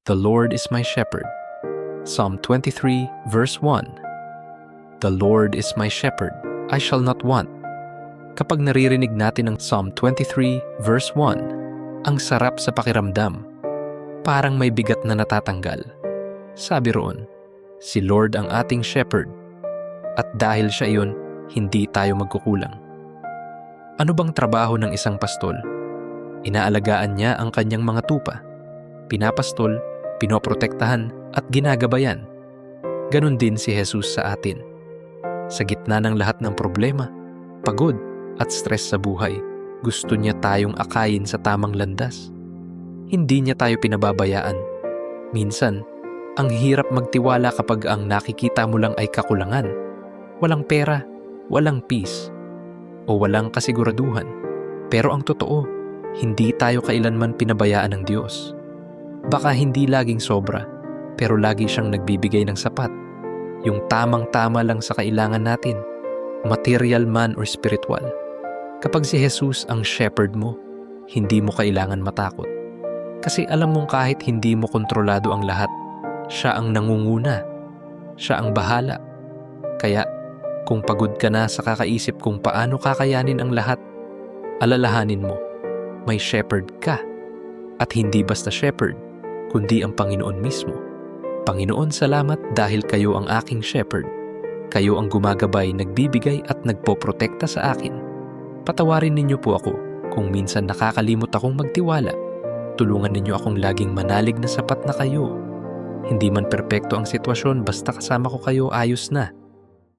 The Lord is my shepherd. Psalm 23 verse 1. The Lord is my shepherd, I shall not want. Kapag naririnig natin ang Psalm 23 verse 1, ang sarap sa pakiramdam. Parang may bigat na natatanggal. Sabi roon, si Lord ang ating shepherd. At dahil siya iyon, hindi tayo magkukulang. Ano bang trabaho ng isang pastol? Inaalagaan niya ang kanyang mga tupa. Pinapastol, pinoprotektahan at ginagabayan. Ganon din si Jesus sa atin. Sa gitna ng lahat ng problema, pagod at stress sa buhay, gusto niya tayong akayin sa tamang landas. Hindi niya tayo pinababayaan. Minsan, ang hirap magtiwala kapag ang nakikita mo lang ay kakulangan. Walang pera, walang peace, o walang kasiguraduhan. Pero ang totoo, hindi tayo kailanman pinabayaan ng Diyos. Baka hindi laging sobra, pero lagi siyang nagbibigay ng sapat. Yung tamang-tama lang sa kailangan natin, material man or spiritual. Kapag si Jesus ang shepherd mo, hindi mo kailangan matakot. Kasi alam mong kahit hindi mo kontrolado ang lahat, siya ang nangunguna. Siya ang bahala. Kaya, kung pagod ka na sa kakaisip kung paano kakayanin ang lahat, alalahanin mo, may shepherd ka. At hindi basta shepherd, kundi ang Panginoon mismo. Panginoon, salamat dahil kayo ang aking shepherd. Kayo ang gumagabay, nagbibigay at nagpoprotekta sa akin. Patawarin ninyo po ako kung minsan nakakalimot akong magtiwala. Tulungan ninyo akong laging manalig na sapat na kayo. Hindi man perpekto ang sitwasyon, basta kasama ko kayo ayos na.